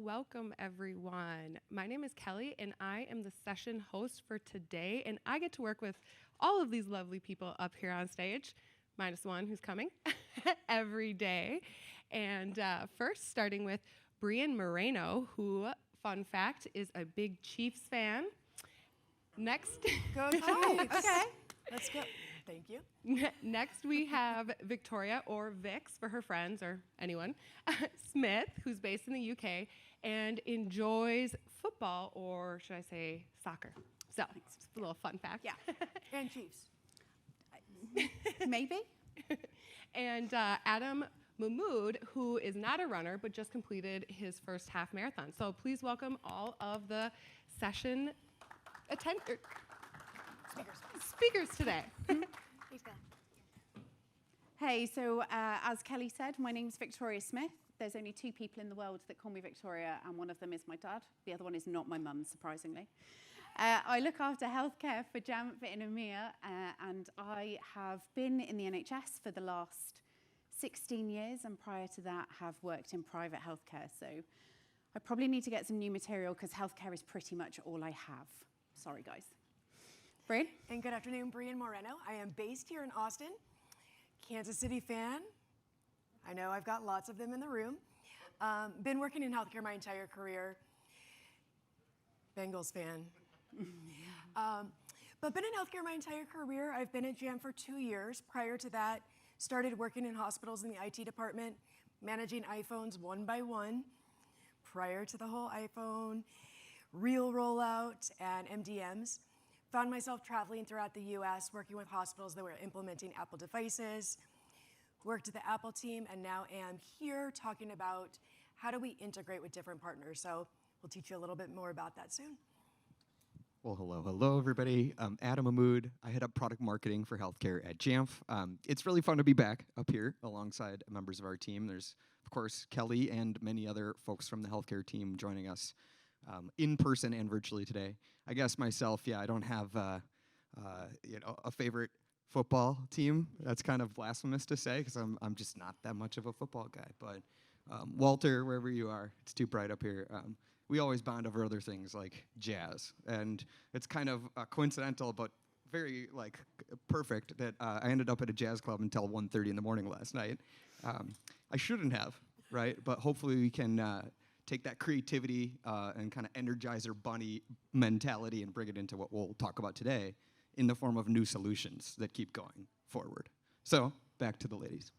welcome everyone. My name is Kelly and I am the session host for today, and I get to work with all of these lovely people up here on stage, minus one who's coming, every day. And first, starting with Brian Moreno, who, fun fact, is a big Chiefs fan. Next. Go Chiefs. Oh, okay. Let's go. Thank you. Next, we have Victoria, or Vix for her friends or anyone, Smith, who's based in the UK and enjoys football, or should I say soccer. So, it's just a little fun fact. Yeah. And Chiefs. Maybe. And Adam Mahmood, who is not a runner, but just completed his first half marathon. So please welcome all of the session speakers today. Hey, so as Kelly said, my name's Victoria Smith. There's only two people in the world that call me Victoria, and one of them is my dad. The other one is not my mum, surprisingly. I look after healthcare for Jamf in EMEA, and I have been in the NHS for the last 16 years, and prior to that have worked in private healthcare. So I probably need to get some new material because healthcare is pretty much all I have. Sorry, guys. Brian? And good afternoon, Brian Moreno. I am based here in Austin, Kansas City fan. I know I've got lots of them in the room. Been working in healthcare my entire career. Bengals fan. But been in healthcare my entire career. I've been at Jamf for 2 years. Prior to that, started working in hospitals in the IT department, managing iPhones one by one. Prior to the whole iPhone real rollout and MDMs, found myself traveling throughout the US, working with hospitals that were implementing Apple devices, worked at the Apple team, and now am here talking about how do we integrate with different partners. So we'll teach you a little bit more about that soon. Well, hello, everybody. I'm Adam Mahmood. I head up product marketing for healthcare at Jamf. It's really fun to be back up here alongside members of our team. There's, of course, Kelly and many other folks from the healthcare team joining us in person and virtually today. I guess myself, I don't have a favorite football team. That's kind of blasphemous to say because I'm just not that much of a football guy. But Walter, wherever you are, it's too bright up here. We always bond over other things like jazz, and it's kind of coincidental, but very perfect that I ended up at a jazz club until 1:30 in the morning last night. I shouldn't have, right? But hopefully we can take that creativity and kind of Energizer Bunny mentality and bring it into what we'll talk about today in the form of new solutions that keep going forward. So back to the ladies.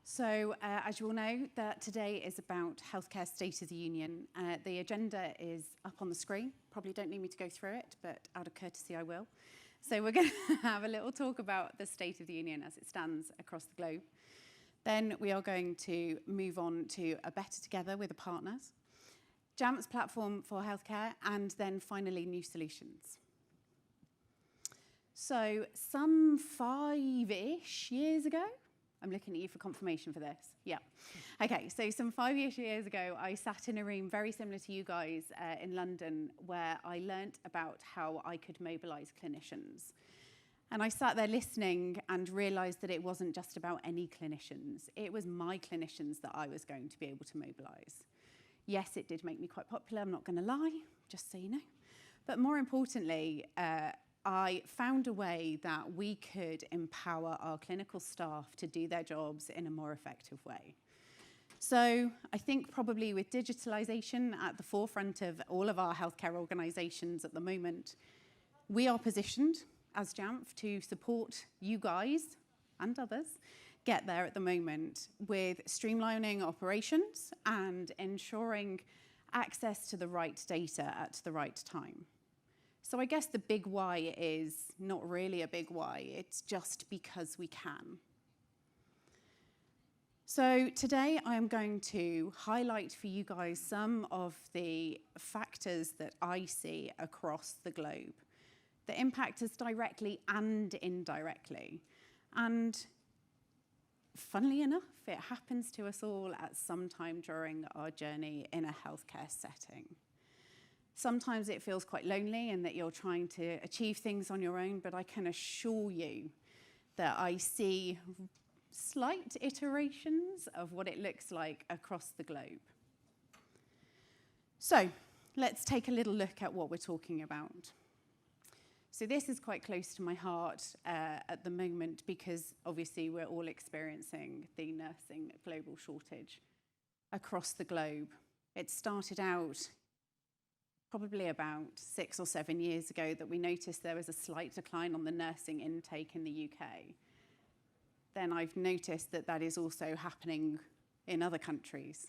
So, as you all know, that today is about Healthcare State of the Union. The agenda is up on the screen. Probably don't need me to go through it, but out of courtesy, I will. So we're going to have a little talk about the State of the Union as it stands across the globe. Then we are going to move on to a better together with the partners, Jamf's platform for healthcare, and then finally new solutions. So some 5-ish years ago, I'm looking at you for confirmation for this. Yeah. Okay, so some 5-ish years ago, I sat in a room very similar to you guys in London where I learnt about how I could mobilize clinicians. And I sat there listening and realized that it wasn't just about any clinicians. It was my clinicians that I was going to be able to mobilize. Yes, it did make me quite popular, I'm not going to lie, just so you know. But more importantly, I found a way that we could empower our clinical staff to do their jobs in a more effective way. So I think probably with digitalization at the forefront of all of our healthcare organizations at the moment, we are positioned as Jamf to support you guys and others get there at the moment with streamlining operations and ensuring access to the right data at the right time. So I guess the big why is not really a big why, it's just because we can. So today I am going to highlight for you guys some of the factors that I see across the globe that impact us directly and indirectly. And funnily enough, it happens to us all at some time during our journey in a healthcare setting. Sometimes it feels quite lonely and that you're trying to achieve things on your own, but I can assure you that I see slight iterations of what it looks like across the globe. So let's take a little look at what we're talking about. So this is quite close to my heart at the moment because obviously we're all experiencing the nursing global shortage across the globe. It started out probably about 6 or 7 years ago that we noticed there was a slight decline on the nursing intake in the UK. Then I've noticed that that is also happening in other countries,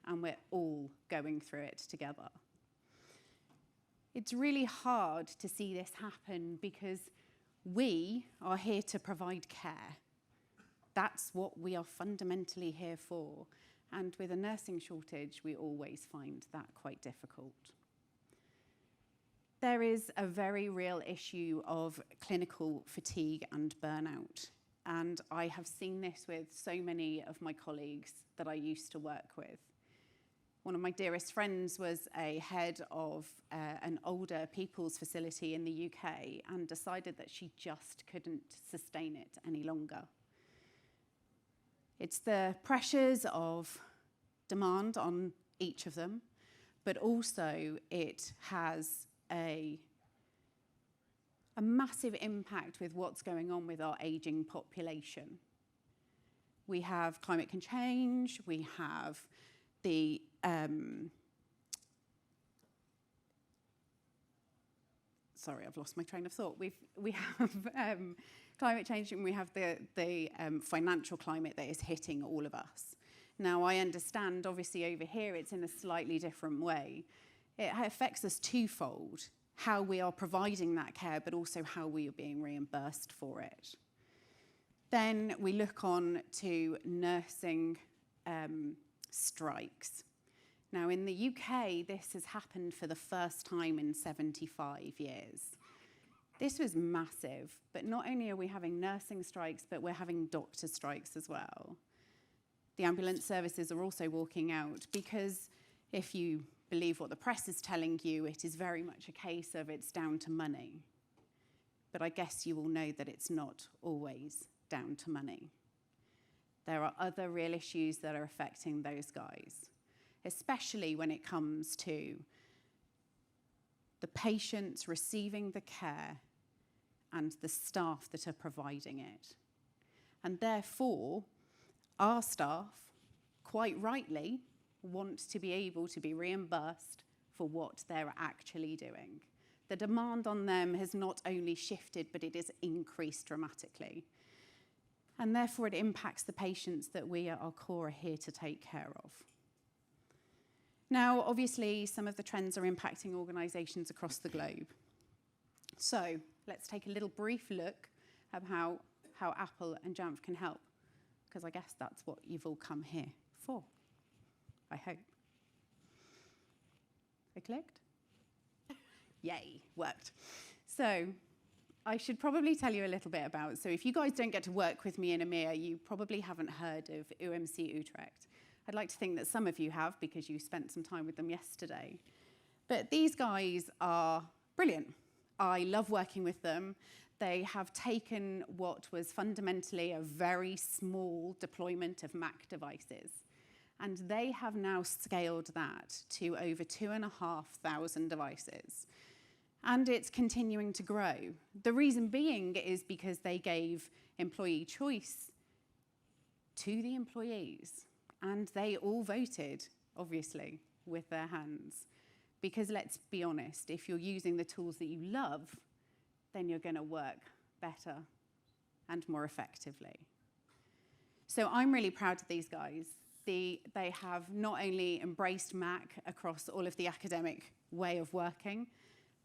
and we're all going through it together. It's really hard to see this happen because we are here to provide care. That's what we are fundamentally here for. And with a nursing shortage, we always find that quite difficult. There is a very real issue of clinical fatigue and burnout. And I have seen this with so many of my colleagues that I used to work with. One of my dearest friends was a head of an older people's facility in the UK and decided that she just couldn't sustain it any longer. It's the pressures of demand on each of them, but also it has a massive impact with what's going on with our aging population. We have climate change, we have the sorry, I've lost my train of thought. We have climate change, and we have the financial climate that is hitting all of us. Now, I understand, obviously, over here, it's in a slightly different way. It affects us twofold, how we are providing that care, but also how we are being reimbursed for it. Then we look on to nursing strikes. Now, in the UK, this has happened for the first time in 75 years. This was massive, but not only are we having nursing strikes, but we're having doctor strikes as well. The ambulance services are also walking out because if you believe what the press is telling you, it is very much a case of it's down to money. But I guess you all know that it's not always down to money. There are other real issues that are affecting those guys, especially when it comes to the patients receiving the care and the staff that are providing it. And therefore, our staff, quite rightly, want to be able to be reimbursed for what they're actually doing. The demand on them has not only shifted, but it has increased dramatically. And therefore, it impacts the patients that we at our core are here to take care of. Now, obviously, some of the trends are impacting organisations across the globe. So let's take a little brief look at how Apple and Jamf can help, because I guess that's what you've all come here for, I hope. I clicked? Yay, worked. So I should probably tell you a little bit about, so if you guys don't get to work with me in EMEA, you probably haven't heard of UMC Utrecht. I'd like to think that some of you have because you spent some time with them yesterday. But these guys are brilliant. I love working with them. They have taken what was fundamentally a very small deployment of Mac devices, and they have now scaled that to over 2,500 devices. And it's continuing to grow. The reason being is because they gave employee choice to the employees. And they all voted, obviously, with their hands. Because let's be honest, if you're using the tools that you love, then you're going to work better and more effectively. So I'm really proud of these guys. They have not only embraced Mac across all of the academic way of working,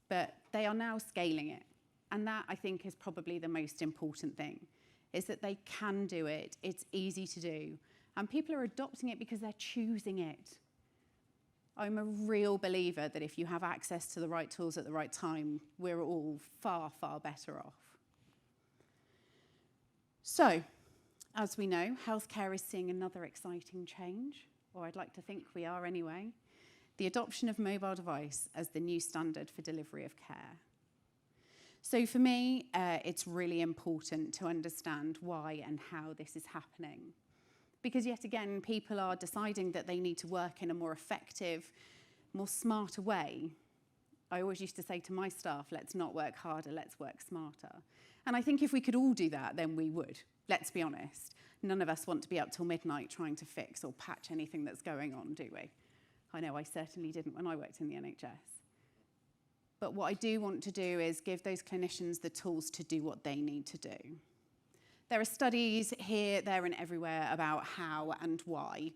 but they are now scaling it. And that, I think, is probably the most important thing, is that they can do it. It's easy to do. And people are adopting it because they're choosing it. I'm a real believer that if you have access to the right tools at the right time, we're all far, far better off. So, as we know, healthcare is seeing another exciting change, or I'd like to think we are anyway. The adoption of mobile device as the new standard for delivery of care. So for me, it's really important to understand why and how this is happening. Because yet again, people are deciding that they need to work in a more effective, more smarter way, I always used to say to my staff, let's not work harder, let's work smarter. And I think if we could all do that, then we would. Let's be honest. None of us want to be up till midnight trying to fix or patch anything that's going on, do we? I know I certainly didn't when I worked in the NHS. But what I do want to do is give those clinicians the tools to do what they need to do. There are studies here, there, and everywhere about how and why.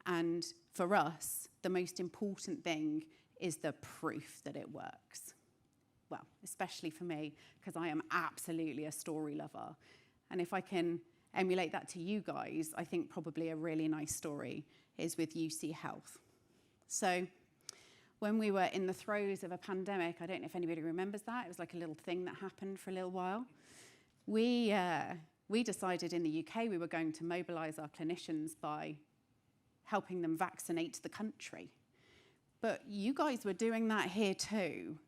And for us, the most important thing is the proof that it works. Well, especially for me, because I am absolutely a story lover. And if I can emulate that to you guys, I think probably a really nice story is with UC Health. So when we were in the throes of a pandemic, I don't know if anybody remembers that, it was like a little thing that happened for a little while. We decided in the UK we were going to mobilise our clinicians by helping them vaccinate the country. But you guys were doing that here too.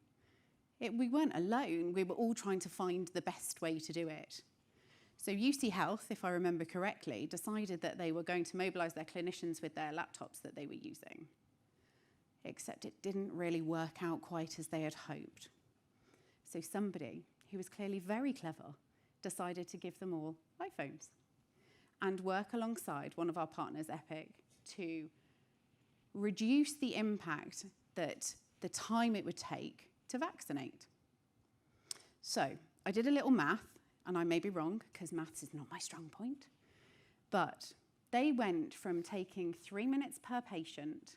We weren't alone, we were all trying to find the best way to do it. So UC Health, if I remember correctly, decided that they were going to mobilise their clinicians with their laptops that they were using. Except it didn't really work out quite as they had hoped. So somebody who was clearly very clever decided to give them all iPhones and work alongside one of our partners, Epic, to reduce the impact that the time it would take to vaccinate. So I did a little math, and I may be wrong because maths is not my strong point, but they went from taking 3 minutes per patient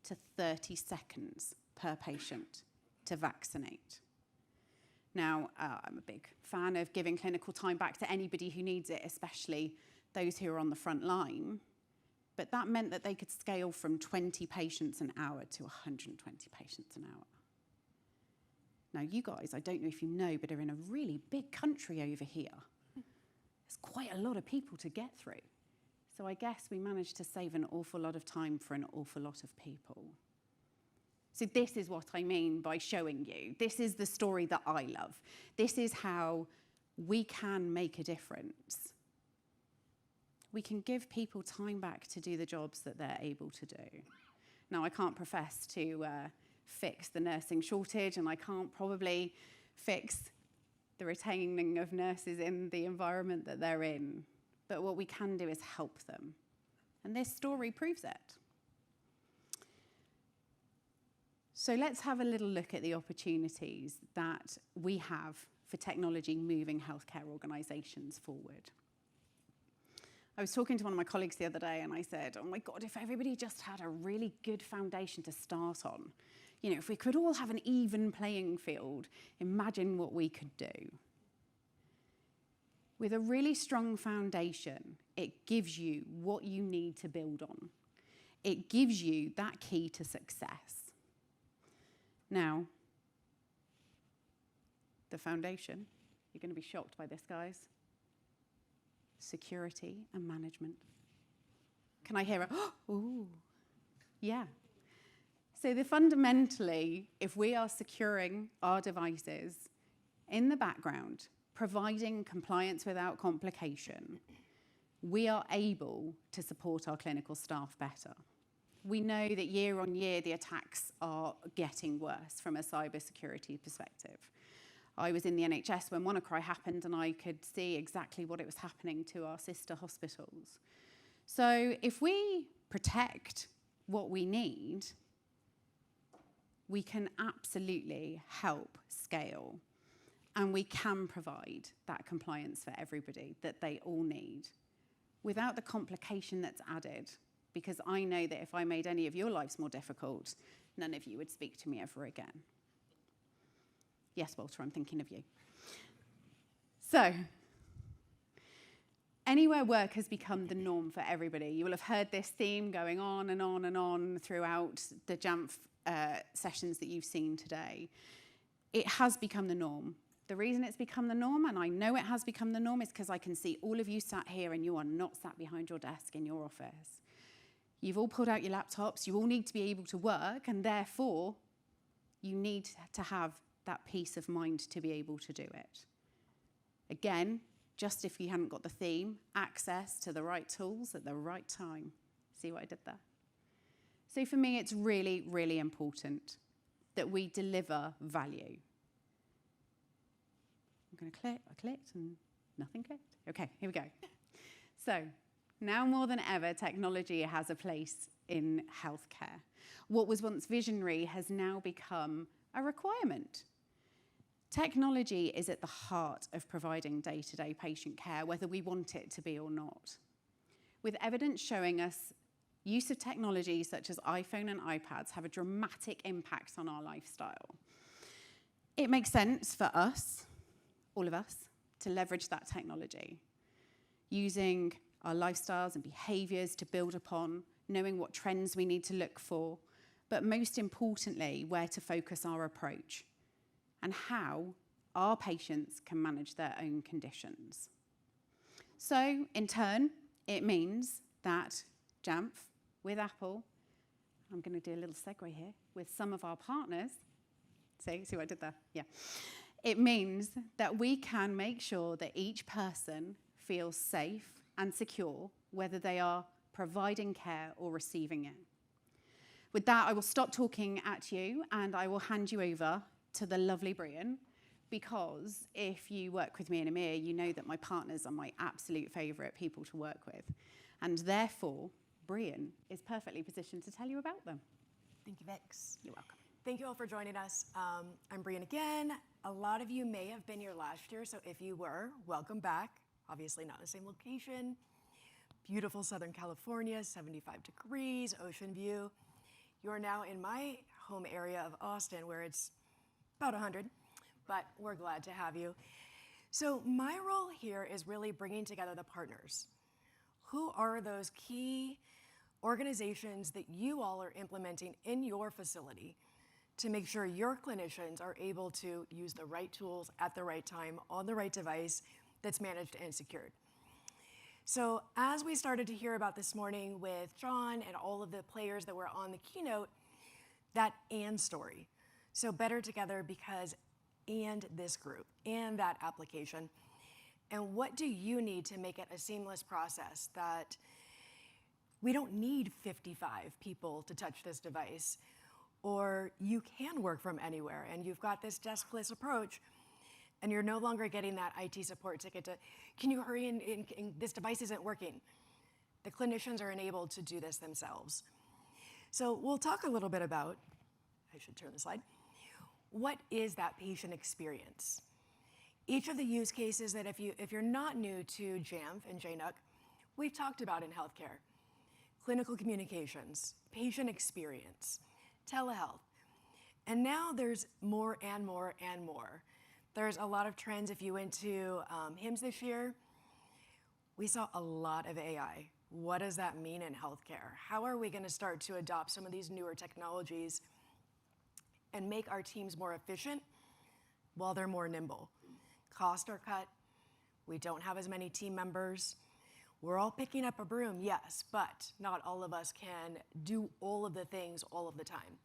to 30 seconds per patient to vaccinate. Now, I'm a big fan of giving clinical time back to anybody who needs it, especially those who are on the front line. But that meant that they could scale from 20 patients an hour to 120 patients an hour. Now, you guys, I don't know if you know, but are in a really big country over here. There's quite a lot of people to get through. So I guess we managed to save an awful lot of time for an awful lot of people. So this is what I mean by showing you. This is the story that I love. This is how we can make a difference. We can give people time back to do the jobs that they're able to do. Now, I can't profess to fix the nursing shortage, and I can't probably fix the retaining of nurses in the environment that they're in. But what we can do is help them. And this story proves it. So let's have a little look at the opportunities that we have for technology moving healthcare organisations forward. I was talking to one of my colleagues the other day and I said, oh my God, if everybody just had a really good foundation to start on, you know, if we could all have an even playing field, imagine what we could do. With a really strong foundation, it gives you what you need to build on. It gives you that key to success. Now, the foundation, you're going to be shocked by this, guys. Security and management. Can I hear a, ooh, yeah. So fundamentally, if we are securing our devices in the background, providing compliance without complication, we are able to support our clinical staff better. We know that year on year, the attacks are getting worse from a cybersecurity perspective. I was in the NHS when WannaCry happened and I could see exactly what it was happening to our sister hospitals. So if we protect what we need, we can absolutely help scale. And we can provide that compliance for everybody that they all need without the complication that's added. Because I know that if I made any of your lives more difficult, none of you would speak to me ever again. Yes, Walter, I'm thinking of you. So, anywhere work has become the norm for everybody. You will have heard this theme going on and on and on throughout the Jamf sessions that you've seen today. It has become the norm. The reason it's become the norm, and I know it has become the norm, is because I can see all of you sat here and you are not sat behind your desk in your office. You've all pulled out your laptops, you all need to be able to work, and therefore you need to have that peace of mind to be able to do it. Again, just if you hadn't got the theme, access to the right tools at the right time. See what I did there? So for me, it's really, really important that we deliver value. I'm going to click, I clicked and nothing clicked. Okay, here we go. So now more than ever, technology has a place in healthcare. What was once visionary has now become a requirement. Technology is at the heart of providing day-to-day patient care, whether we want it to be or not. With evidence showing us use of technology such as iPhone and iPads have a dramatic impact on our lifestyle. It makes sense for us, all of us, to leverage that technology, using our lifestyles and behaviours to build upon, knowing what trends we need to look for, but most importantly, where to focus our approach and how our patients can manage their own conditions. So, in turn, it means that Jamf, with Apple, I'm going to do a little segue here, with some of our partners, see what I did there? Yeah. It means that we can make sure that each person feels safe and secure, whether they are providing care or receiving it. With that, I will stop talking at you and I will hand you over to the lovely Brian, because if you work with me in EMEA, you know that my partners are my absolute favourite people to work with. And therefore, Brian is perfectly positioned to tell you about them. Thank you, Vix. You're welcome. Thank you all for joining us. I'm Brian again. A lot of you may have been here last year, so if you were, welcome back. Obviously not in the same location. Beautiful Southern California, 75 degrees, ocean view. You're now in my home area of Austin, where it's about 100, but we're glad to have you. So my role here is really bringing together the partners. Who are those key organizations that you all are implementing in your facility to make sure your clinicians are able to use the right tools at the right time on the right device that's managed and secured? So as we started to hear about this morning with John and all of the players that were on the keynote, that and story. So better together because and this group and that application. And what do you need to make it a seamless process that we don't need 55 people to touch this device, or you can work from anywhere and you've got this deskless approach and you're no longer getting that IT support ticket to, can you hurry in, this device isn't working. The clinicians are enabled to do this themselves. So we'll talk a little bit about, I should turn the slide, what is that patient experience? Each of the use cases that if you're not new to Jamf and JNUC, we've talked about in healthcare. Clinical communications, patient experience, telehealth. And now there's more and more and more. There's a lot of trends. If you went to HIMSS this year, we saw a lot of AI. What does that mean in healthcare? How are we going to start to adopt some of these newer technologies and make our teams more efficient while they're more nimble? Costs are cut. We don't have as many team members. We're all picking up a broom, yes, but not all of us can do all of the things all of the time.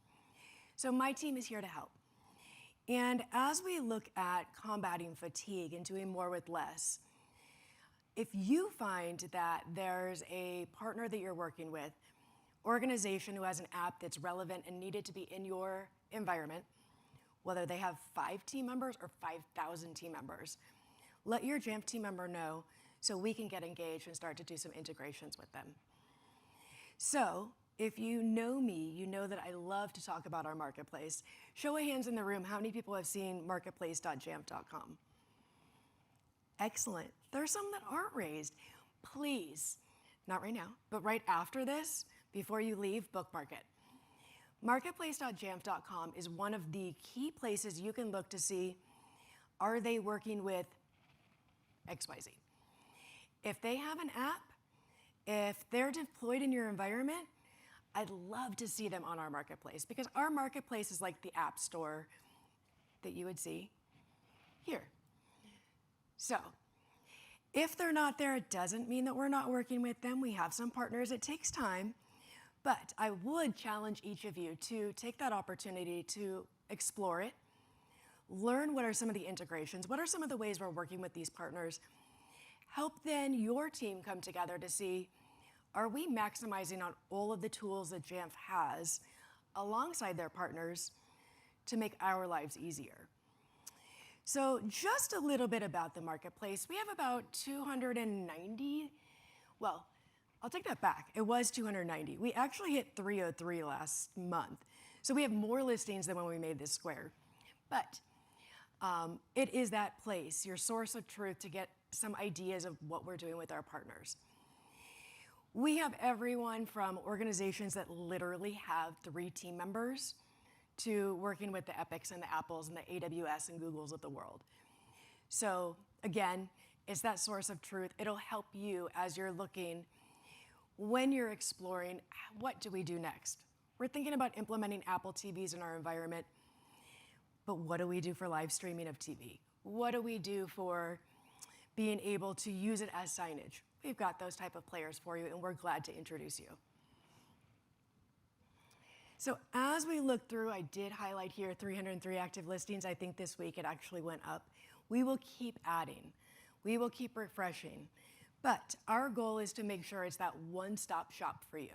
So my team is here to help. And as we look at combating fatigue and doing more with less, if you find that there's a partner that you're working with, organization who has an app that's relevant and needed to be in your environment, whether they have 5 team members or 5,000 team members, let your Jamf team member know so we can get engaged and start to do some integrations with them. So if you know me, you know that I love to talk about our marketplace. Show of hands in the room, how many people have seen marketplace.jamf.com? Excellent. There's some that aren't raised. Please, not right now, but right after this, before you leave, bookmark it. Marketplace.jamf.com is one of the key places you can look to see, are they working with XYZ? If they have an app, if they're deployed in your environment, I'd love to see them on our marketplace, because our marketplace is like the app store that you would see here. So if they're not there, it doesn't mean that we're not working with them. We have some partners. It takes time. But I would challenge each of you to take that opportunity to explore it, learn what are some of the integrations, what are some of the ways we're working with these partners, help then your team come together to see, are we maximizing on all of the tools that Jamf has alongside their partners to make our lives easier? So just a little bit about the marketplace. We have about 290, well, I'll take that back. It was 290. We actually hit 303 last month. So we have more listings than when we made this square. But it is that place, your source of truth, to get some ideas of what we're doing with our partners. We have everyone from organizations that literally have 3 team members to working with the Epics and the Apples and the AWS and Googles of the world. So again, it's that source of truth. It'll help you as you're looking, when you're exploring, what do we do next? We're thinking about implementing Apple TVs in our environment, but what do we do for live streaming of TV? What do we do for being able to use it as signage? We've got those type of players for you, and we're glad to introduce you. So as we look through, I did highlight here 303 active listings. I think this week it actually went up. We will keep adding. We will keep refreshing. But our goal is to make sure it's that one-stop shop for you,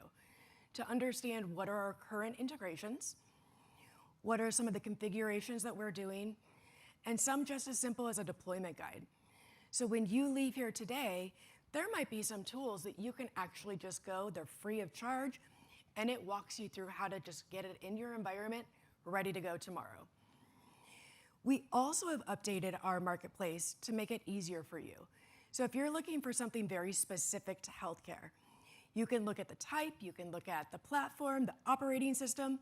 to understand what are our current integrations, what are some of the configurations that we're doing, and some just as simple as a deployment guide. So when you leave here today, there might be some tools that you can actually just go, they're free of charge, and it walks you through how to just get it in your environment, ready to go tomorrow. We also have updated our marketplace to make it easier for you. So if you're looking for something very specific to healthcare, you can look at the type, you can look at the platform, the operating system,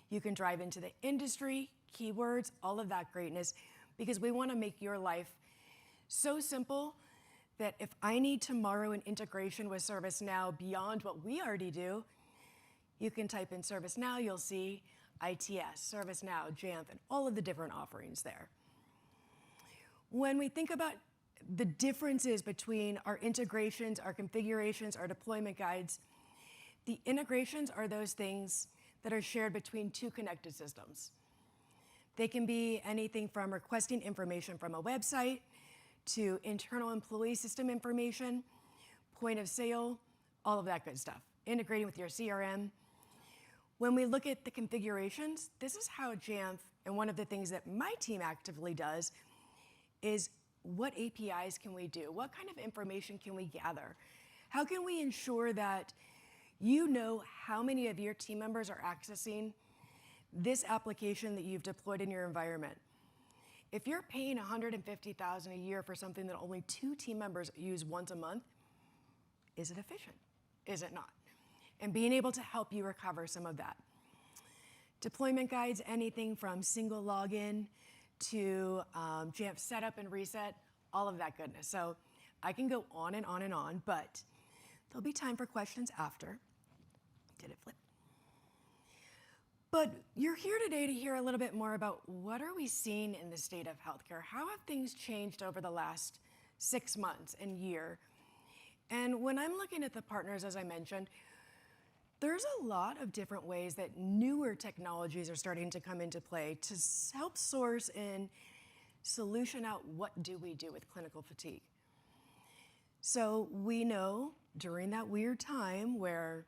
you can drive into the industry, keywords, all of that greatness, because we want to make your life so simple that if I need tomorrow an integration with ServiceNow beyond what we already do, you can type in ServiceNow, you'll see ITS, ServiceNow, Jamf, and all of the different offerings there. When we think about the differences between our integrations, our configurations, our deployment guides, the integrations are those things that are shared between 2 connected systems. They can be anything from requesting information from a website to internal employee system information, point of sale, all of that good stuff, integrating with your CRM. When we look at the configurations, this is how Jamf, and one of the things that my team actively does, is what APIs can we do? What kind of information can we gather? How can we ensure that you know how many of your team members are accessing this application that you've deployed in your environment? If you're paying $150,000 a year for something that only 2 team members use once a month, is it efficient? Is it not? And being able to help you recover some of that. Deployment guides, anything from single login to Jamf setup and reset, all of that goodness. So I can go on and on and on, but there'll be time for questions after. Did it flip? But you're here today to hear a little bit more about what are we seeing in the state of healthcare? How have things changed over the last 6 months and year? And when I'm looking at the partners, as I mentioned, there's a lot of different ways that newer technologies are starting to come into play to help source and solution out what do we do with clinical fatigue. So we know during that weird time where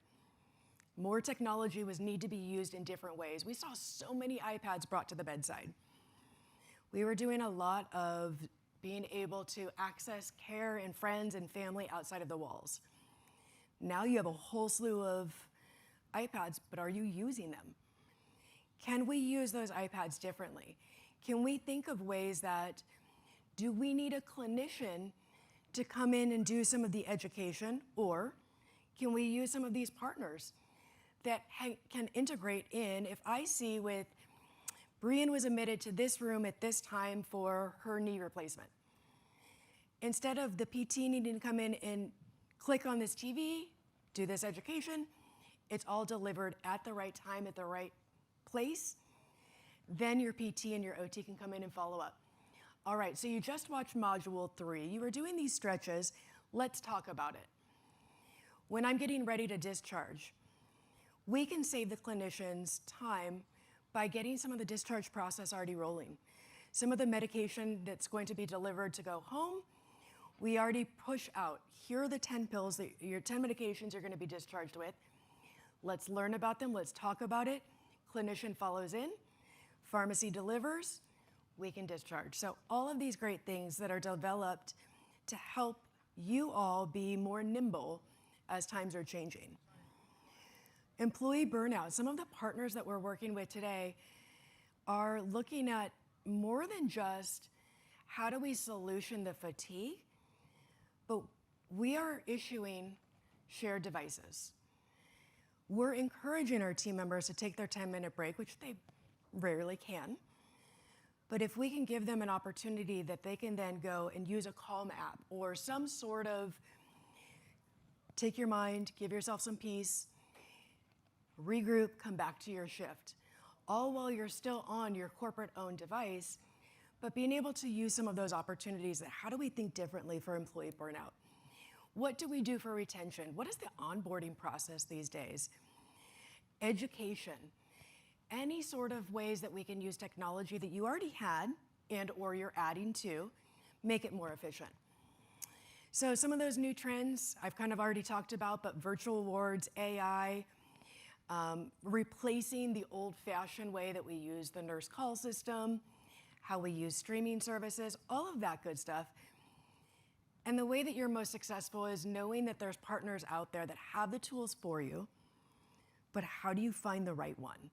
more technology was need to be used in different ways, we saw so many iPads brought to the bedside. We were doing a lot of being able to access care and friends and family outside of the walls. Now you have a whole slew of iPads, but are you using them? Can we use those iPads differently? Can we think of ways that, do we need a clinician to come in and do some of the education, or can we use some of these partners that can integrate in? If I see with Brian was admitted to this room at this time for her knee replacement, instead of the PT needing to come in and click on this TV, do this education, it's all delivered at the right time, at the right place. Then your PT and your OT can come in and follow up. All right, so you just watched module 3. You were doing these stretches. Let's talk about it. When I'm getting ready to discharge, we can save the clinicians time by getting some of the discharge process already rolling. Some of the medication that's going to be delivered to go home, We already push out, here are the 10 pills, your 10 medications you're gonna be discharged with. Let's learn about them, let's talk about it. Clinician follows in, pharmacy delivers, we can discharge. So all of these great things that are developed to help you all be more nimble as times are changing. Employee burnout. Some of the partners that we're working with today are looking at more than just how do we solution the fatigue, but we are issuing shared devices. We're encouraging our team members to take their 10-minute break, which they rarely can. But if we can give them an opportunity that they can then go and use a Calm app or some sort of take your mind, give yourself some peace, regroup, come back to your shift, all while you're still on your corporate-owned device, but being able to use some of those opportunities that how do we think differently for employee burnout? What do we do for retention? What is the onboarding process these days? Education. Any sort of ways that we can use technology that you already had and or you're adding to, make it more efficient. So some of those new trends I've kind of already talked about, but virtual wards, AI, replacing the old-fashioned way that we use the nurse call system, how we use streaming services, all of that good stuff. And the way that you're most successful is knowing that there's partners out there that have the tools for you, but how do you find the right one?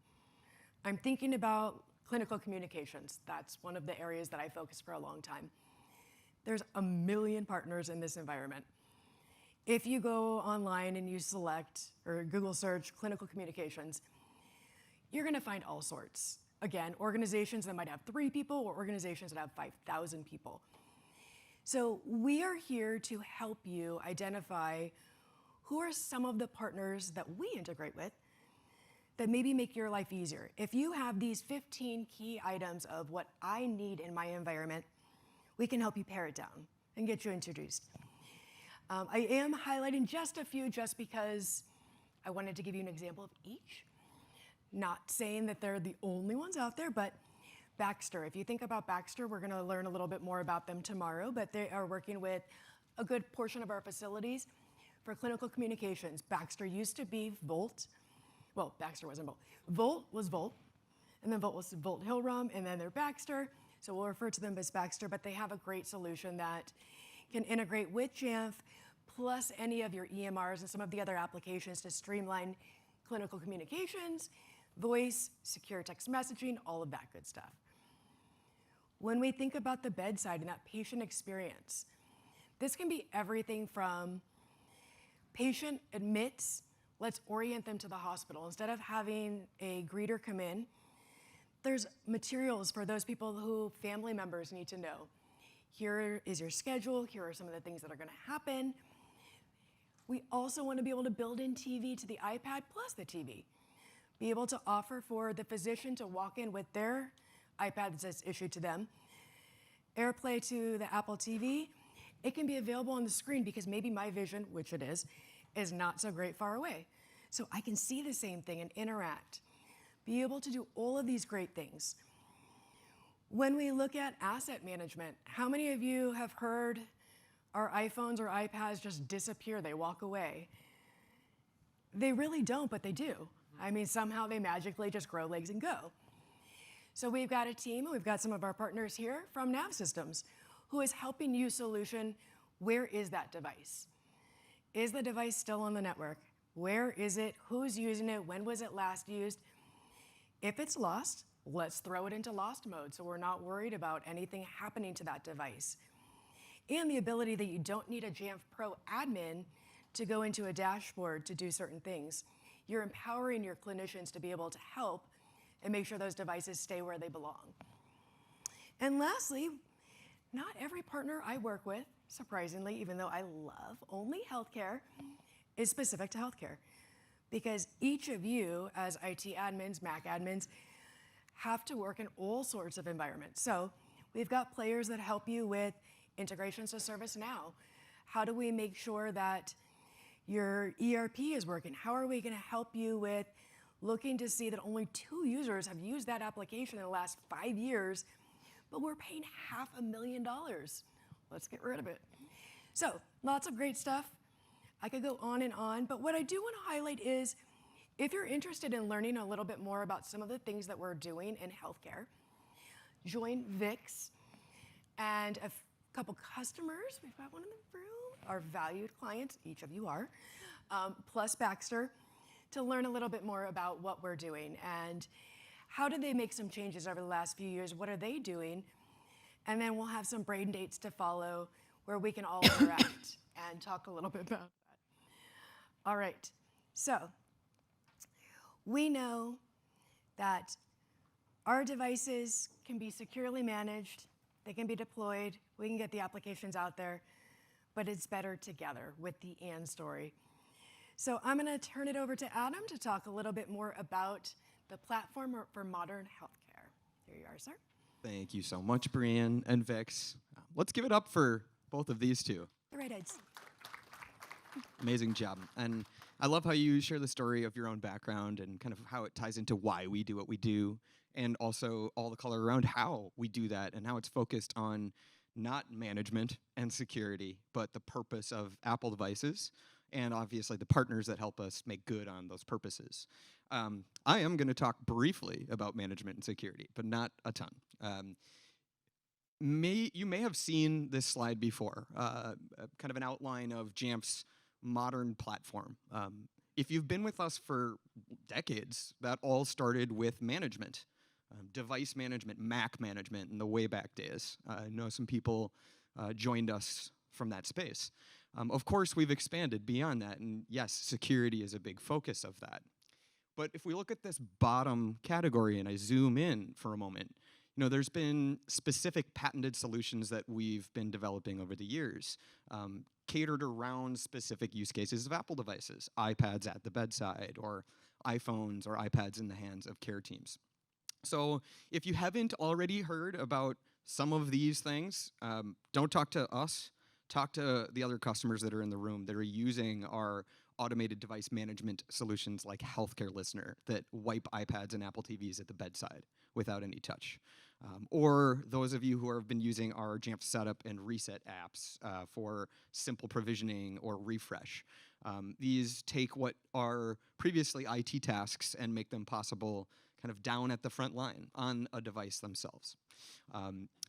I'm thinking about clinical communications. That's one of the areas that I focused for a long time. There's a million partners in this environment. If you go online and you select or Google search clinical communications, you're gonna find all sorts. Again, organizations that might have 3 people or organizations that have 5,000 people. So we are here to help you identify who are some of the partners that we integrate with that maybe make your life easier. If you have these 15 key items of what I need in my environment, we can help you pare it down and get you introduced. I am highlighting just a few just because I wanted to give you an example of each. Not saying that they're the only ones out there, but Baxter. If you think about Baxter, we're gonna learn a little bit more about them tomorrow, but they are working with a good portion of our facilities for clinical communications. Baxter used to be Volt. Well, Baxter wasn't Volt. Volt was Volt, and then Volt was Volt Hillrom, and then they're Baxter. So we'll refer to them as Baxter, but they have a great solution that can integrate with Jamf, plus any of your EMRs and some of the other applications to streamline clinical communications, voice, secure text messaging, all of that good stuff. When we think about the bedside and that patient experience, this can be everything from patient admits, let's orient them to the hospital. Instead of having a greeter come in, there's materials for those people who family members need to know. Here is your schedule, here are some of the things that are gonna happen. We also wanna be able to build in TV to the iPad plus the TV. Be able to offer for the physician to walk in with their iPad that's issued to them, AirPlay to the Apple TV. It can be available on the screen because maybe my vision, which it is not so great far away. So I can see the same thing and interact. Be able to do all of these great things. When we look at asset management, how many of you have heard our iPhones or iPads just disappear, they walk away? They really don't, but they do. I mean, somehow they magically just grow legs and go. So we've got a team, and we've got some of our partners here from Nav Systems, who is helping you solution, where is that device? Is the device still on the network? Where is it? Who's using it? When was it last used? If it's lost, let's throw it into lost mode so we're not worried about anything happening to that device. And the ability that you don't need a Jamf Pro admin to go into a dashboard to do certain things. You're empowering your clinicians to be able to help and make sure those devices stay where they belong. And lastly, not every partner I work with, surprisingly, even though I love only healthcare, is specific to healthcare. Because each of you as IT admins, Mac admins, have to work in all sorts of environments. So we've got players that help you with integrations to ServiceNow. How do we make sure that your ERP is working? How are we gonna help you with looking to see that only 2 users have used that application in the last 5 years, but we're paying $500,000? Let's get rid of it. So lots of great stuff. I could go on, but what I do want to highlight is if you're interested in learning a little bit more about some of the things that we're doing in healthcare, join VIX and a couple customers. We've got one in the room, our valued clients, each of you are, plus Baxter, to learn a little bit more about what we're doing and how did they make some changes over the last few years, what are they doing, and then we'll have some brain dates to follow where we can all interact and talk a little bit about that. All right, so we know that our devices can be securely managed, they can be deployed, we can get the applications out there, but it's better together with the and story. So I'm gonna turn it over to Adam to talk a little bit more about the platform for modern healthcare. Here you are, sir. Thank you so much, Brianne and Vix. Let's give it up for both of these two. The redheads. Amazing job. And I love how you share the story of your own background and kind of how it ties into why we do what we do, and also all the color around how we do that and how it's focused on not management and security, but the purpose of Apple devices and obviously the partners that help us make good on those purposes. I am going to talk briefly about management and security, but not a ton. You may have seen this slide before, kind of an outline of Jamf's modern platform. If you've been with us for decades, that all started with management, device management, Mac management in the way back days. I know some people joined us from that space. Of course, we've expanded beyond that, and yes, security is a big focus of that. But if we look at this bottom category and I zoom in for a moment, there's been specific patented solutions that we've been developing over the years, catered around specific use cases of Apple devices, iPads at the bedside, or iPhones or iPads in the hands of care teams. So if you haven't already heard about some of these things, don't talk to us. Talk to the other customers that are in the room that are using our automated device management solutions like Healthcare Listener that wipe iPads and Apple TVs at the bedside without any touch. Or those of you who have been using our Jamf Setup and Reset apps for simple provisioning or refresh. These take what are previously IT tasks and make them possible kind of down at the front line on a device themselves.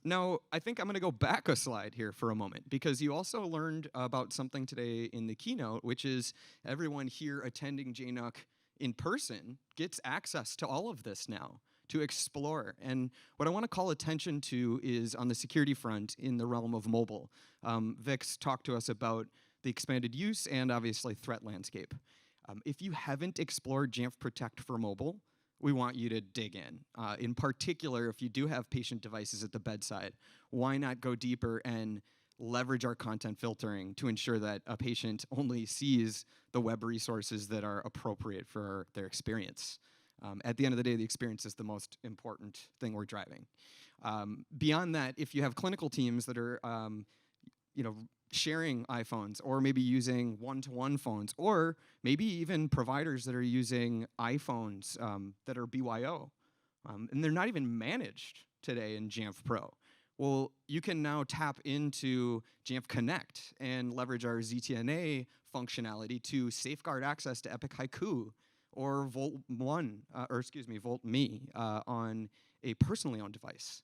Now, I think I'm going to go back a slide here for a moment because you also learned about something today in the keynote, which is everyone here attending JNUC in person gets access to all of this now to explore. And what I want to call attention to is on the security front in the realm of mobile. Vix talked to us about the expanded use and obviously threat landscape. If you haven't explored Jamf Protect for mobile, we want you to dig in. In particular, if you do have patient devices at the bedside, why not go deeper and leverage our content filtering to ensure that a patient only sees the web resources that are appropriate for their experience. At the end of the day, the experience is the most important thing we're driving. Beyond that, if you have clinical teams that are sharing iPhones or maybe using one-to-one phones or maybe even providers that are using iPhones that are BYO and they're not even managed today in Jamf Pro. Well, you can now tap into Jamf Connect and leverage our ZTNA functionality to safeguard access to Epic Haiku or VoltMe on a personally owned device.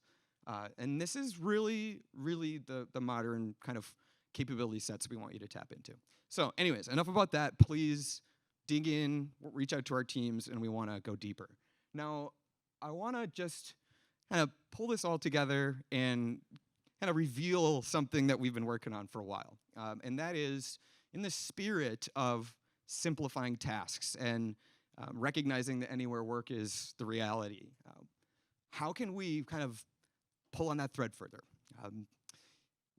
And this is really, really the modern kind of capability sets we want you to tap into. So anyways, enough about that. Please dig in, reach out to our teams, and we want to go deeper. Now, I want to just kind of pull this all together and kind of reveal something that we've been working on for a while. And that is in the spirit of simplifying tasks and recognizing that anywhere work is the reality. How can we kind of pull on that thread further?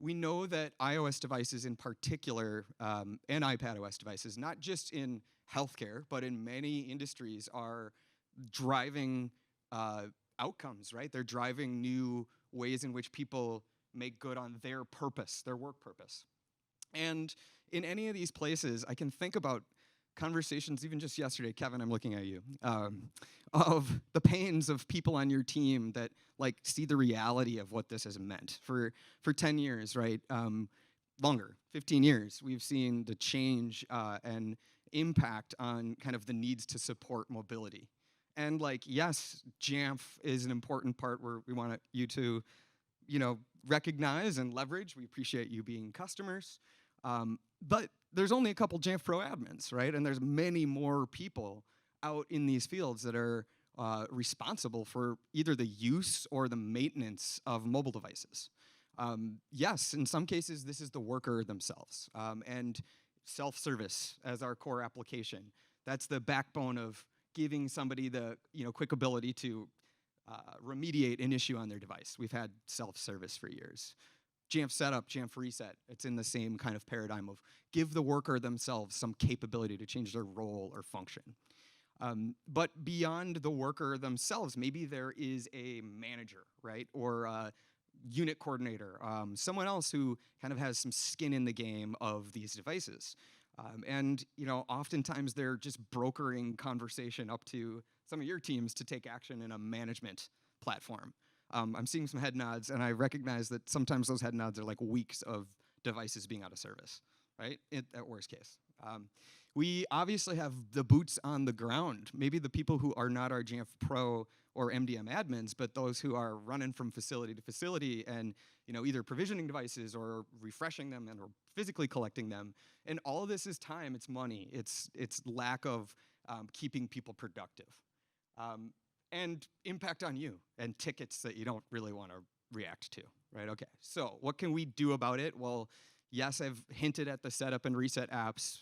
We know that iOS devices in particular, and iPadOS devices, not just in healthcare, but in many industries are driving outcomes, right? They're driving new ways in which people make good on their purpose, their work purpose. And in any of these places, I can think about conversations, even just yesterday, Kevin, I'm looking at you, of the pains of people on your team that see the reality of what this has meant. For 10 years, right, longer, 15 years, we've seen the change and impact on kind of the needs to support mobility. And like, yes, Jamf is an important part where we want you to, recognize and leverage. We appreciate you being customers. But there's only a couple Jamf Pro admins, right? And there's many more people out in these fields that are responsible for either the use or the maintenance of mobile devices. Yes, in some cases, this is the worker themselves. And self-service as our core application. That's the backbone of giving somebody the quick ability to remediate an issue on their device. We've had self-service for years. Jamf Setup, Jamf Reset, it's in the same kind of paradigm of give the worker themselves some capability to change their role or function. But beyond the worker themselves, maybe there is a manager, right? Or a unit coordinator, someone else who kind of has some skin in the game of these devices. And oftentimes they're just brokering conversation up to some of your teams to take action in a management platform. I'm seeing some head nods, and I recognize that sometimes those head nods are like weeks of devices being out of service, right? At worst case. We obviously have the boots on the ground, maybe the people who are not our Jamf Pro or MDM admins, but those who are running from facility to facility and either provisioning devices or refreshing them and or physically collecting them. And all of this is time, it's money, it's lack of keeping people productive. And impact on you and tickets that you don't really want to react to, right? Okay, so what can we do about it? Well, yes, I've hinted at the setup and reset apps.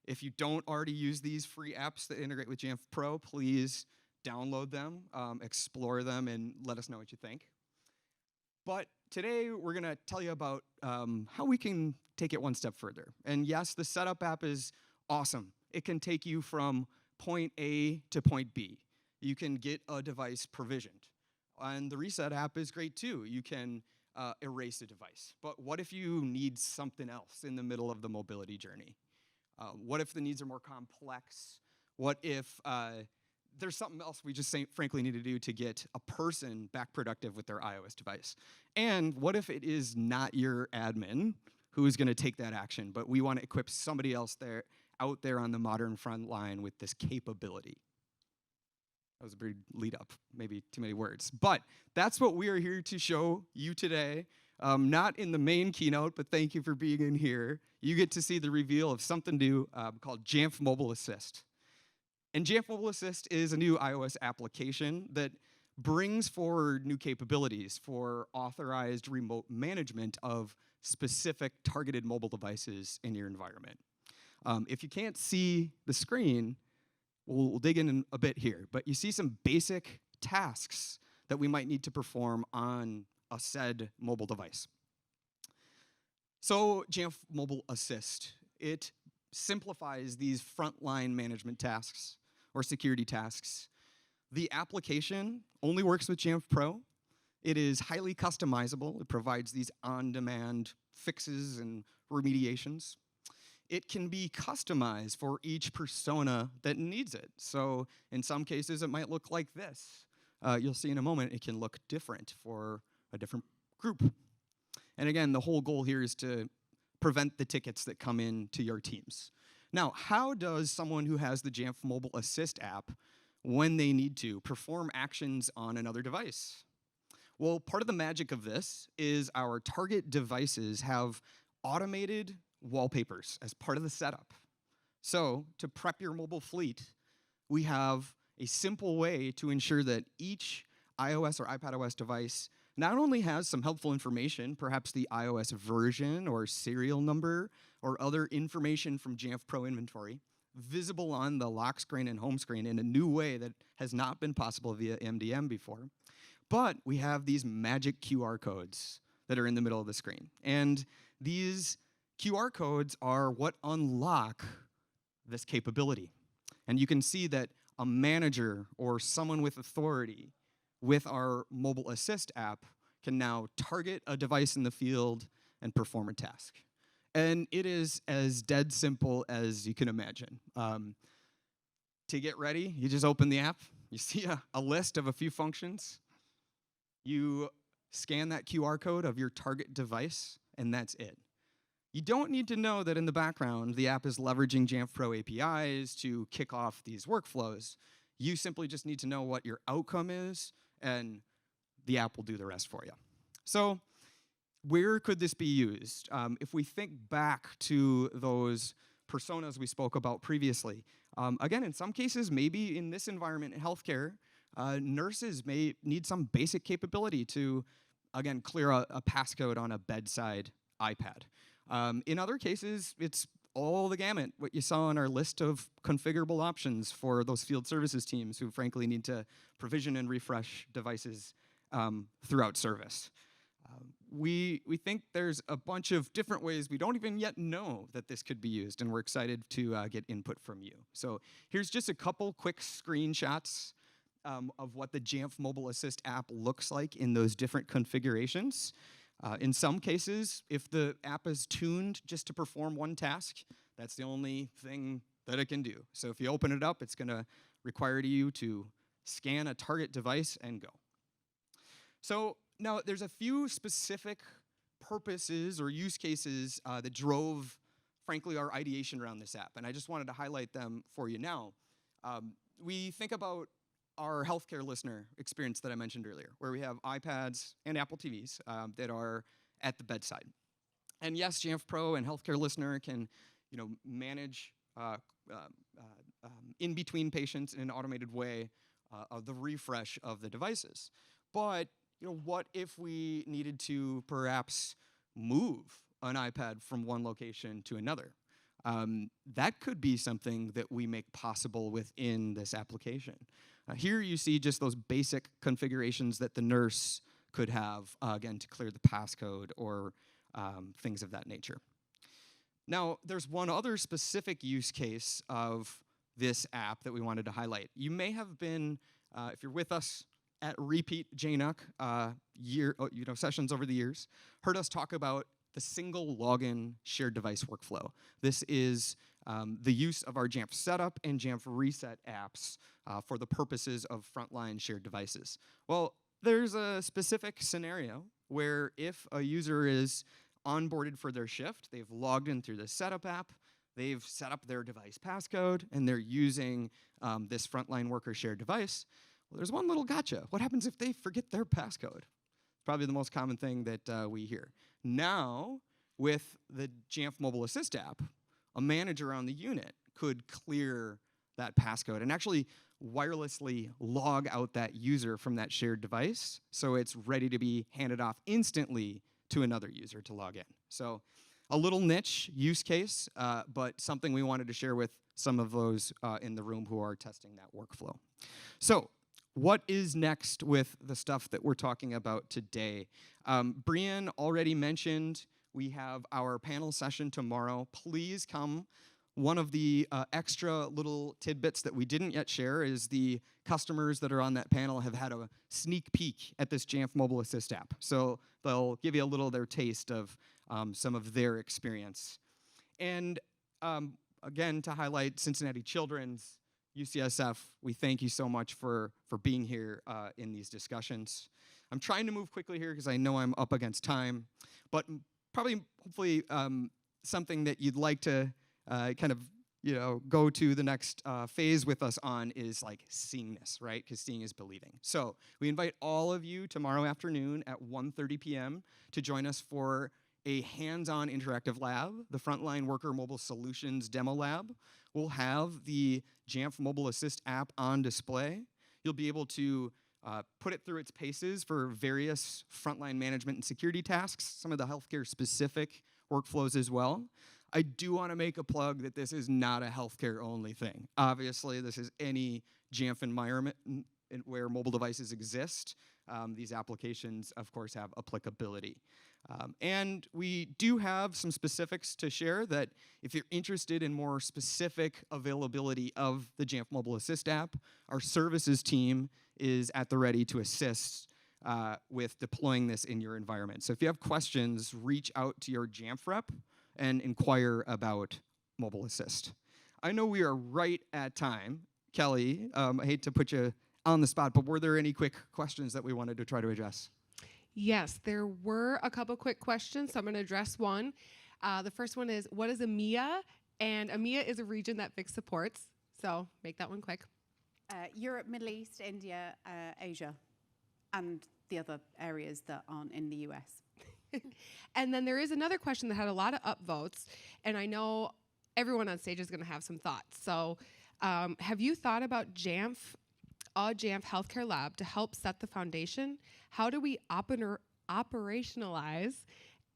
If you don't already use these free apps that integrate with Jamf Pro, please download them, explore them, and let us know what you think. But today, we're going to tell you about how we can take it one step further. And yes, the setup app is awesome. It can take you from point A to point B. You can get a device provisioned. And the reset app is great too. You can erase a device. But what if you need something else in the middle of the mobility journey? What if the needs are more complex? What if there's something else we just frankly need to do to get a person back productive with their iOS device? And what if it is not your admin who is going to take that action, but we want to equip somebody else out there on the modern front line with this capability? That was a big lead up, maybe too many words. But that's what we are here to show you today. Not in the main keynote, but thank you for being in here. You get to see the reveal of something new called Jamf Mobile Assist. And Jamf Mobile Assist is a new iOS application that brings forward new capabilities for authorized remote management of specific targeted mobile devices in your environment. If you can't see the screen, we'll dig in a bit here, but you see some basic tasks that we might need to perform on a said mobile device. So Jamf Mobile Assist, it simplifies these frontline management tasks or security tasks. The application only works with Jamf Pro. It is highly customizable. It provides these on-demand fixes and remediations. It can be customized for each persona that needs it. So in some cases, it might look like this. You'll see in a moment, it can look different for a different group. And again, the whole goal here is to prevent the tickets that come in to your teams. Now, how does someone who has the Jamf Mobile Assist app, when they need to, perform actions on another device? Well, part of the magic of this is our target devices have automated wallpapers as part of the setup. So to prep your mobile fleet, we have a simple way to ensure that each iOS or iPadOS device not only has some helpful information, perhaps the iOS version or serial number or other information from Jamf Pro inventory, visible on the lock screen and home screen in a new way that has not been possible via MDM before, but we have these magic QR codes that are in the middle of the screen. And these QR codes are what unlock this capability. And you can see that a manager or someone with authority with our Mobile Assist app can now target a device in the field and perform a task. And it is as dead simple as you can imagine. To get ready, you just open the app, you see a list of a few functions, you scan that QR code of your target device, and that's it. You don't need to know that in the background, the app is leveraging Jamf Pro APIs to kick off these workflows. You simply just need to know what your outcome is, and the app will do the rest for you. So where could this be used? If we think back to those personas we spoke about previously, again, in some cases, maybe in this environment in healthcare, nurses may need some basic capability to, again, clear a passcode on a bedside iPad. In other cases, it's all the gamut, what you saw on our list of configurable options for those field services teams who frankly need to provision and refresh devices throughout service. We think there's a bunch of different ways we don't even yet know that this could be used, and we're excited to get input from you. So here's just a couple quick screenshots of what the Jamf Mobile Assist app looks like in those different configurations. In some cases, if the app is tuned just to perform one task, that's the only thing that it can do. So if you open it up, it's going to require you to scan a target device and go. So now there's a few specific purposes or use cases that drove, frankly, our ideation around this app, and I just wanted to highlight them for you now. We think about our healthcare listener experience that I mentioned earlier, where we have iPads and Apple TVs that are at the bedside. And yes, Jamf Pro and Healthcare Listener can, manage in between patients in an automated way of the refresh of the devices. But what if we needed to perhaps move an iPad from one location to another? That could be something that we make possible within this application. Here you see just those basic configurations that the nurse could have, again, to clear the passcode or things of that nature. Now, there's one other specific use case of this app that we wanted to highlight. You may have been, if you're with us at repeat JNUC sessions over the years, heard us talk about the single login shared device workflow. This is the use of our Jamf Setup and Jamf Reset apps for the purposes of frontline shared devices. Well, there's a specific scenario where if a user is onboarded for their shift, they've logged in through the Setup app, they've set up their device passcode, and they're using this frontline worker shared device. Well, there's one little gotcha. What happens if they forget their passcode? Probably the most common thing that we hear. Now, with the Jamf Mobile Assist app, a manager on the unit could clear that passcode and actually wirelessly log out that user from that shared device so it's ready to be handed off instantly to another user to log in. So a little niche use case, but something we wanted to share with some of those in the room who are testing that workflow. So what is next with the stuff that we're talking about today? Brian already mentioned we have our panel session tomorrow. Please come. One of the extra little tidbits that we didn't yet share is the customers that are on that panel have had a sneak peek at this Jamf Mobile Assist app. So they'll give you a little of their taste of some of their experience. And again, to highlight Cincinnati Children's, UCSF, we thank you so much for being here in these discussions. I'm trying to move quickly here because I know I'm up against time, but probably, hopefully, something that you'd like to go to the next phase with us on is like seeing this, right? Because seeing is believing. So we invite all of you tomorrow afternoon at 1:30 p.m. to join us for a hands-on interactive lab, the Frontline Worker Mobile Solutions Demo Lab. We'll have the Jamf Mobile Assist app on display. You'll be able to put it through its paces for various frontline management and security tasks, some of the healthcare-specific workflows as well. I do want to make a plug that this is not a healthcare-only thing. Obviously, this is any Jamf environment where mobile devices exist. These applications, of course, have applicability. And we do have some specifics to share that if you're interested in more specific availability of the Jamf Mobile Assist app, our services team is at the ready to assist with deploying this in your environment. So if you have questions, reach out to your Jamf rep and inquire about Mobile Assist. I know we are right at time. Kelly, I hate to put you on the spot, but were there any quick questions that we wanted to try to address? Yes, there were a couple quick questions, so I'm going to address one. The first one is, what is EMEA? And EMEA is a region that Vic supports. So make that one quick. Europe, Middle East, India, Asia, and the other areas that aren't in the US. And then there is another question that had a lot of upvotes, and I know everyone on stage is going to have some thoughts. So have you thought about Jamf, a Jamf Healthcare Lab, to help set the foundation? How do we operationalize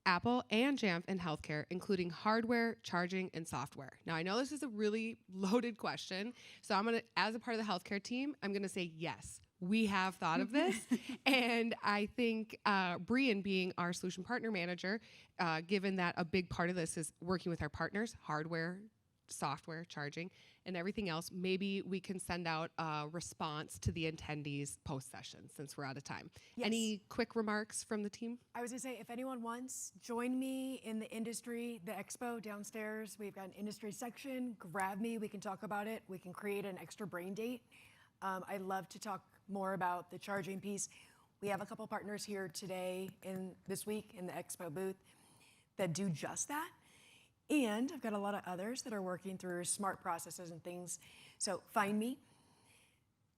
Apple and Jamf in healthcare, including hardware, charging, and software? Now, I know this is a really loaded question, so I'm going to, as a part of the healthcare team, I'm going to say yes. We have thought of this, and I think Brian, being our solution partner manager, given that a big part of this is working with our partners, hardware, software, charging, and everything else, maybe we can send out a response to the attendees post-session since we're out of time. Yes. Any quick remarks from the team? I was gonna say, if anyone wants, join me in the industry, the expo downstairs. We've got an industry section. Grab me, we can talk about it. We can create an extra brain date. I'd love to talk more about the charging piece. We have a couple partners here today this week in the expo booth that do just that. And I've got a lot of others that are working through smart processes and things. So find me.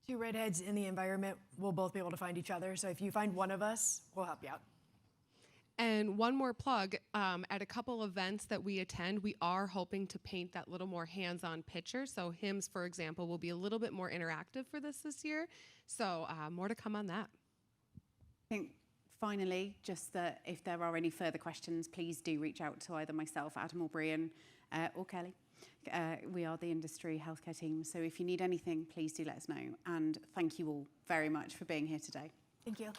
Two redheads in the environment, we'll both be able to find each other. So if you find one of us, we'll help you out. And one more plug, at a couple events that we attend, we are hoping to paint that little more hands-on picture. So HIMSS, for example, will be a little bit more interactive for this year. So more to come on that. I think finally, just that if there are any further questions, please do reach out to either myself, Adam, or Brian, or Kelly. We are the industry healthcare team. So if you need anything, please do let us know. And thank you all very much for being here today. Thank you.